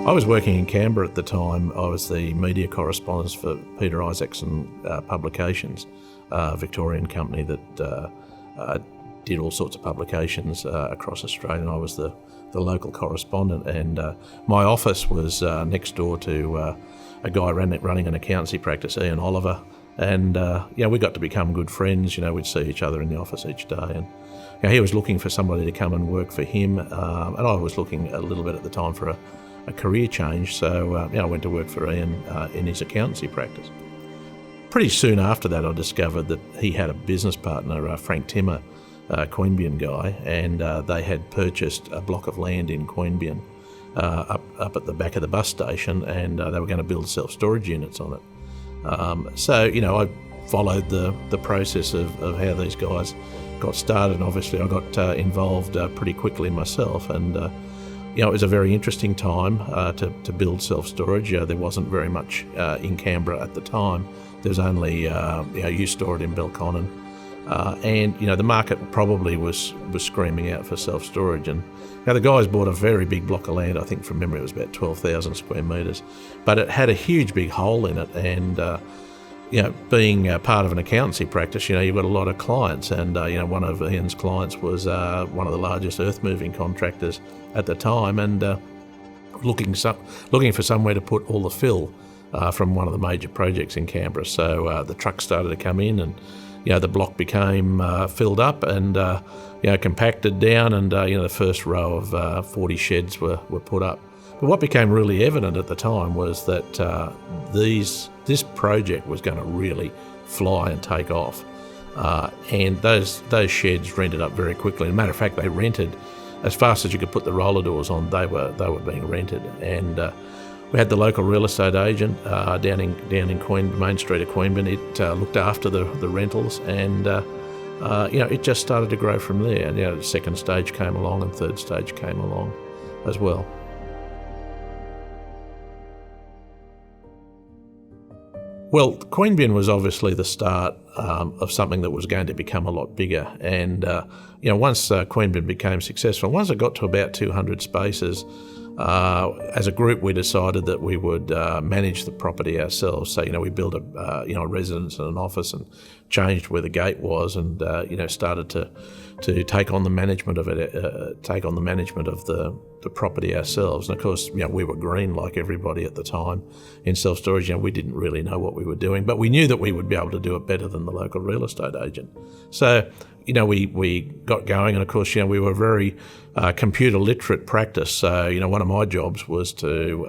I was working in Canberra at the time. I was the media correspondent for Peter Isaacson Publications, a Victorian company that did all sorts of publications across Australia, and I was the local correspondent. And my office was next door to a guy running an accountancy practice, Ian Oliver, and we got to become good friends. We'd see each other in the office each day, and he was looking for somebody to come and work for him, and I was looking a little bit at the time for a career change, so I went to work for Ian in his accountancy practice. Pretty soon after that, I discovered that he had a business partner, Frank Timmer, a Queanbeyan guy, and they had purchased a block of land in Queanbeyan up at the back of the bus station, and they were going to build self-storage units on it. So I followed the process of how these guys got started, and obviously I got involved pretty quickly myself, and it was a very interesting time to build self-storage. There wasn't very much in Canberra at the time. There was only U-Store in Belconnen, and the market probably was screaming out for self-storage. And the guys bought a very big block of land. I think from memory it was about 12,000 square metres, but it had a huge big hole in it. And being part of an accountancy practice, you've got a lot of clients, and one of Ian's clients was one of the largest earth-moving contractors at the time, and looking for somewhere to put all the fill from one of the major projects in Canberra. So the trucks started to come in, and the block became filled up and compacted down, and the first row of 40 sheds were put up. But what became really evident at the time was that this project was going to really fly and take off, and those sheds rented up very quickly. As a matter of fact, they rented as fast as you could put the roller doors on. They were being rented, and we had the local real estate agent down in Main Street of Queanbeyan. It looked after the rentals, and it just started to grow from there. And the second stage came along, and third stage came along as well. Well, Queanbeyan was obviously the start of something that was going to become a lot bigger. And, once Queanbeyan became successful, once it got to about 200 spaces, as a group we decided that we would manage the property ourselves. So, we built a residence and an office, and changed where the gate was, and, started to take on the management of it, take on the management of the property ourselves. And of course, we were green like everybody at the time in self-storage. We didn't really know what we were doing, but we knew that we would be able to do it better than the local real estate agent. So, we got going, and of course, we were a very computer literate practice. So, one of my jobs was to,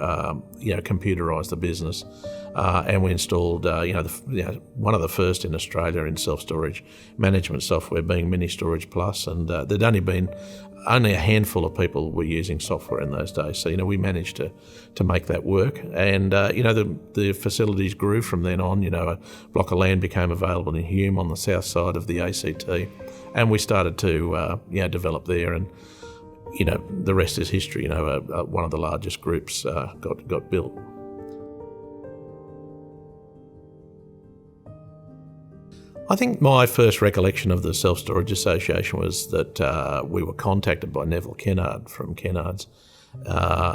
computerise the business. And we installed, one of the first in Australia in self-storage management software, being Mini Storage Plus, and there'd only a handful of people were using software in those days. So, we managed to make that work, and the facilities grew from then on. A block of land became available in Hume on the south side of the ACT, and we started to develop there, and the rest is history. One of the largest groups got built. I think my first recollection of the Self-Storage Association was that we were contacted by Neville Kennard from Kennards,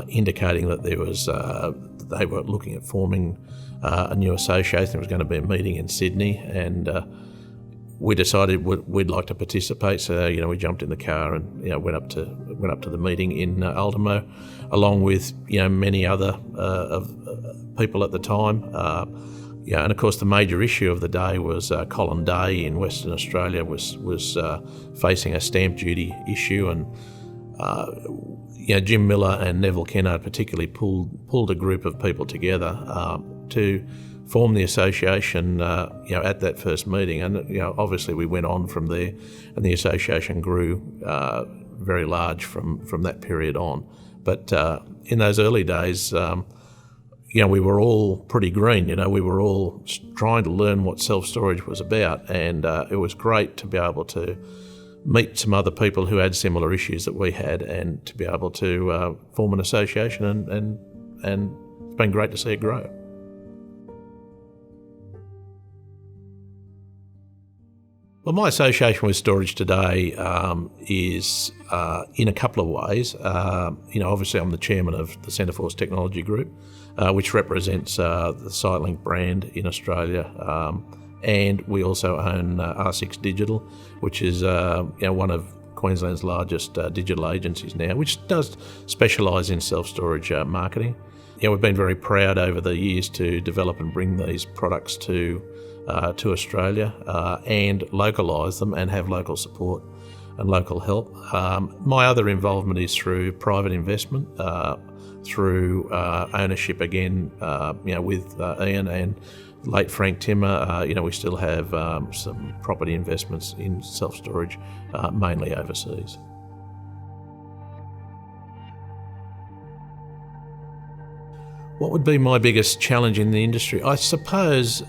indicating that they were looking at forming a new association. There was going to be a meeting in Sydney, and we decided we'd like to participate. So we jumped in the car and went up to the meeting in Ultimo, along with many other people at the time. And of course, the major issue of the day was Colin Day in Western Australia was facing a stamp duty issue, and Jim Miller and Neville Kennard particularly pulled a group of people together to form the association. At that first meeting, and obviously we went on from there, and the association grew very large from that period on. But in those early days, we were all pretty green. We were all trying to learn what self-storage was about, and it was great to be able to meet some other people who had similar issues that we had, and to be able to form an association, and it's been great to see it grow. Well, my association with storage today is in a couple of ways. Obviously I'm the chairman of the Centreforce Technology Group, which represents the Sitelink brand in Australia. And we also own R6 Digital, which is one of Queensland's largest digital agencies now, which does specialise in self-storage marketing. We've been very proud over the years to develop and bring these products to Australia and localise them and have local support and local help. My other involvement is through private investment, through ownership again, with Ian and late Frank Timmer. We still have some property investments in self-storage, mainly overseas. What would be my biggest challenge in the industry? I suppose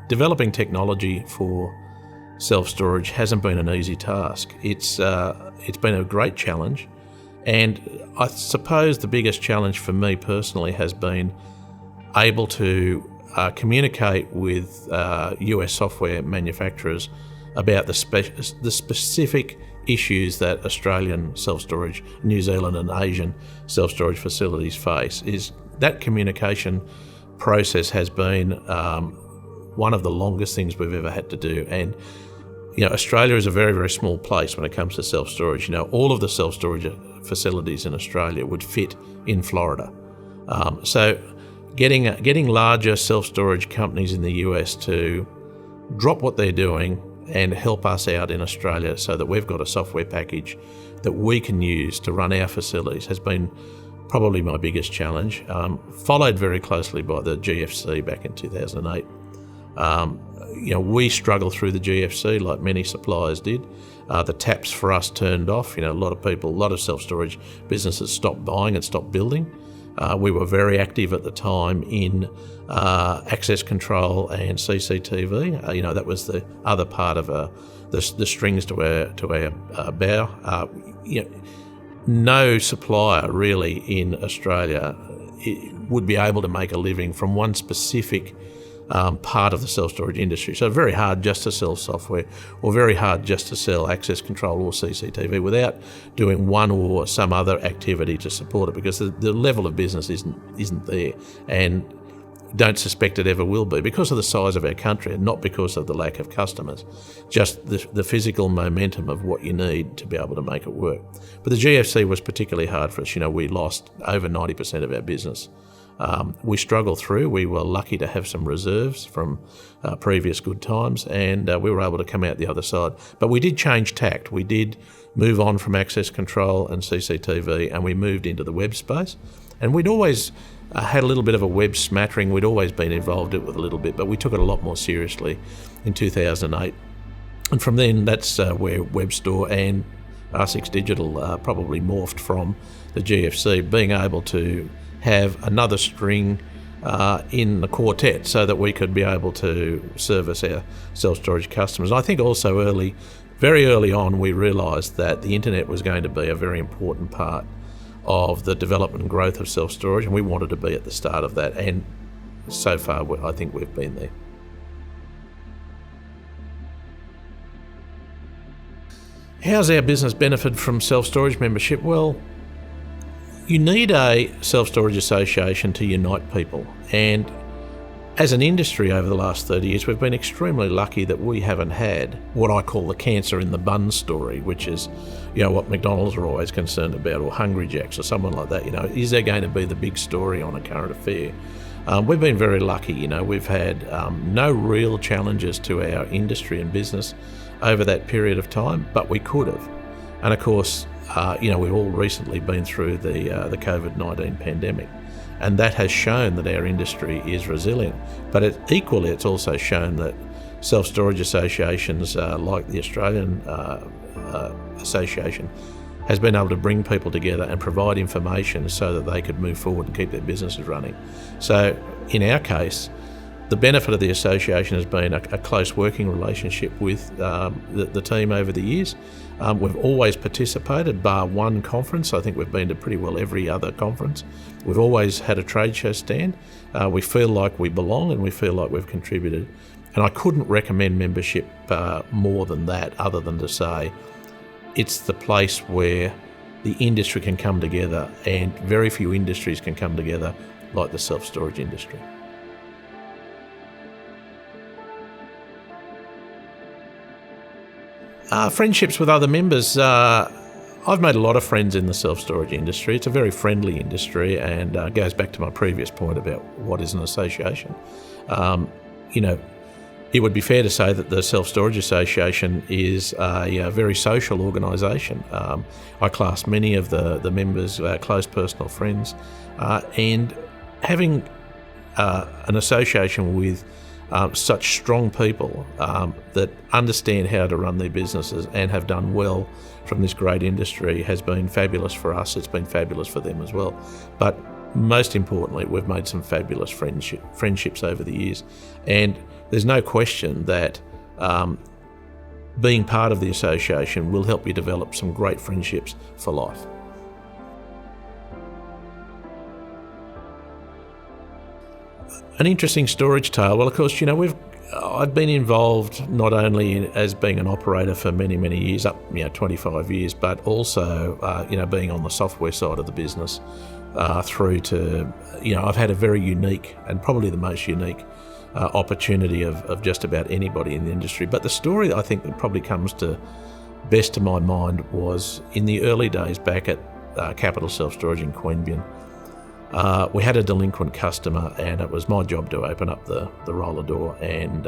developing technology for self-storage hasn't been an easy task. It's been a great challenge, and I suppose the biggest challenge for me personally has been able to communicate with US software manufacturers about the specific issues that Australian self-storage, New Zealand and Asian self-storage facilities face. Is that communication process has been one of the longest things we've ever had to do. And Australia is a very, very small place when it comes to self-storage. All of the self-storage facilities in Australia would fit in Florida. So getting larger self-storage companies in the US to drop what they're doing and help us out in Australia so that we've got a software package that we can use to run our facilities has been probably my biggest challenge, followed very closely by the GFC back in 2008. We struggled through the GFC like many suppliers did. The taps for us turned off. A lot of self-storage businesses stopped buying and stopped building. We were very active at the time in access control and CCTV. That was the other part of the strings to our bow. No supplier really in Australia would be able to make a living from one specific part of the self-storage industry. So very hard just to sell software, or very hard just to sell access control or CCTV without doing one or some other activity to support it, because the level of business isn't there, and don't suspect it ever will be, because of the size of our country and not because of the lack of customers, just the physical momentum of what you need to be able to make it work. But the GFC was particularly hard for us. We lost over 90% of our business. We struggled through. We were lucky to have some reserves from previous good times, and we were able to come out the other side. But we did change tact. We did move on from access control and CCTV, and we moved into the web space. And we'd always had a little bit of a web smattering. We'd always been involved with it a little bit, but we took it a lot more seriously in 2008. And from then, that's where Web Store and R6 Digital probably morphed from the GFC, being able to have another string in the quartet so that we could be able to service our self-storage customers. And I think also very early on, we realised that the internet was going to be a very important part of the development and growth of self-storage, and we wanted to be at the start of that, and so far I think we've been there. How's our business benefited from self-storage membership? Well, you need a self-storage association to unite people, and as an industry over the last 30 years, we've been extremely lucky that we haven't had what I call the cancer in the bun story, which is, what McDonald's are always concerned about, or Hungry Jack's or someone like that. Is there going to be the big story on a current affair? We've been very lucky. We've had no real challenges to our industry and business over that period of time, but we could have. And of course, we've all recently been through the COVID-19 pandemic, and that has shown that our industry is resilient. But equally, it's also shown that self-storage associations like the Australian Association has been able to bring people together and provide information so that they could move forward and keep their businesses running. So in our case, the benefit of the association has been a close working relationship with the team over the years. We've always participated, bar one conference. I think we've been to pretty well every other conference. We've always had a trade show stand. We feel like we belong, and we feel like we've contributed And I couldn't recommend membership more than that, other than to say it's the place where the industry can come together, and very few industries can come together like the self-storage industry. Friendships with other members. I've made a lot of friends in the self-storage industry. It's a very friendly industry, and goes back to my previous point about what is an association. It would be fair to say that the Self-Storage Association is a very social organisation. I class many of the members close personal friends, and having an association with such strong people that understand how to run their businesses and have done well from this great industry has been fabulous for us. It's been fabulous for them as well. But most importantly, we've made some fabulous friendships over the years. And there's no question that being part of the association will help you develop some great friendships for life. An interesting storage tale. Well, of course, I've been involved not only as being an operator for many, many years, 25 years, but also, being on the software side of the business through to, I've had a very unique, and probably the most unique, opportunity of just about anybody in the industry. But the story I think that probably comes to best to my mind was in the early days back at Capital Self Storage in Queanbeyan. We had a delinquent customer, and it was my job to open up the roller door and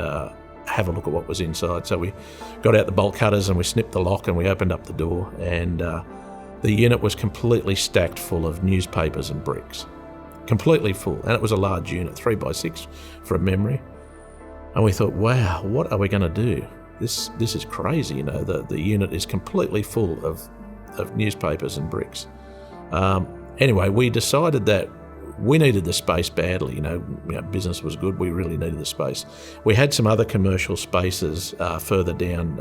have a look at what was inside. So we got out the bolt cutters and we snipped the lock and we opened up the door, and the unit was completely stacked full of newspapers and bricks. Completely full, and it was a large unit, 3x6 from memory. And we thought, wow, what are we going to do? This is crazy, the unit is completely full of newspapers and bricks. Anyway, we decided that we needed the space badly. Business was good, we really needed the space. We had some other commercial spaces further down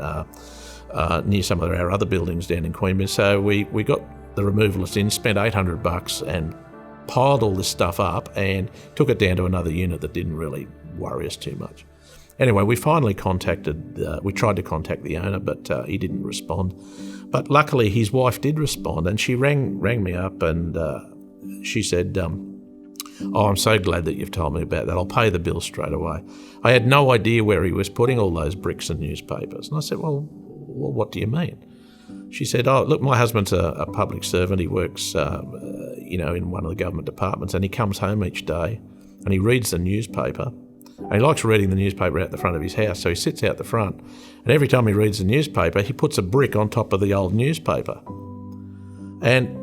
near some of our other buildings down in Queanbeyan. So we got the removalists in, spent $800 and piled all this stuff up and took it down to another unit that didn't really worry us too much. Anyway, we finally we tried to contact the owner, but he didn't respond. But luckily his wife did respond, and she rang me up, and she said, I'm so glad that you've told me about that. I'll pay the bill straight away. I had no idea where he was putting all those bricks and newspapers. And I said, well, what do you mean? She said, oh, look, my husband's a public servant. He works, in one of the government departments, and he comes home each day and he reads the newspaper. And he likes reading the newspaper out the front of his house, so he sits out the front, and every time he reads the newspaper, he puts a brick on top of the old newspaper. And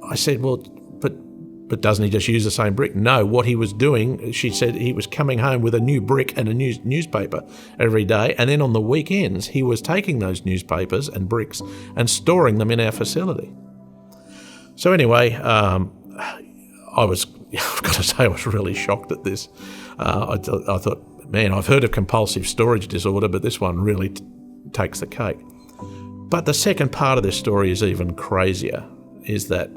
I said, well, but doesn't he just use the same brick? No, what he was doing, she said, he was coming home with a new brick and a new newspaper every day, and then on the weekends, he was taking those newspapers and bricks and storing them in our facility. So anyway, I've got to say, I was really shocked at this. I thought, man, I've heard of compulsive storage disorder, but this one really takes the cake. But the second part of this story is even crazier, is that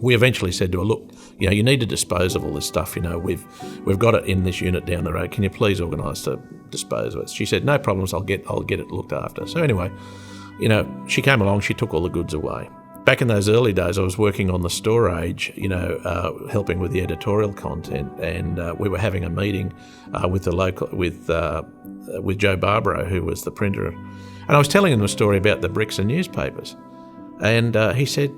we eventually said to her, look, you need to dispose of all this stuff. We've got it in this unit down the road. Can you please organise to dispose of it? She said, no problems, I'll get it looked after. So anyway, she came along, she took all the goods away. Back in those early days, I was working on the storage, helping with the editorial content, and we were having a meeting with Joe Barbaro, who was the printer, and I was telling him a story about the bricks and newspapers, and he said,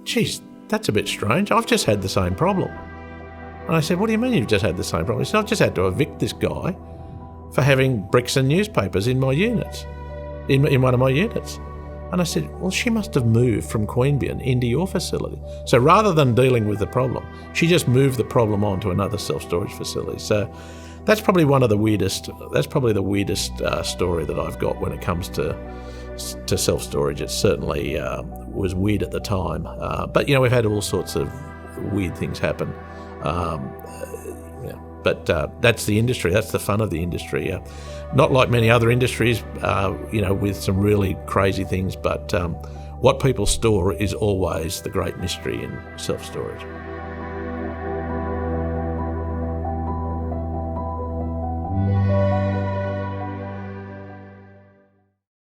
"Geez, that's a bit strange. I've just had the same problem." And I said, "What do you mean you've just had the same problem?" He said, "I've just had to evict this guy for having bricks and newspapers in my units, in one of my units." And I said, well, she must have moved from Queanbeyan into your facility. So rather than dealing with the problem, she just moved the problem on to another self-storage facility. So that's probably the weirdest story that I've got when it comes to self-storage. It certainly was weird at the time. But, we've had all sorts of weird things happen. But that's the industry. That's the fun of the industry. Not like many other industries, with some really crazy things. But what people store is always the great mystery in self-storage.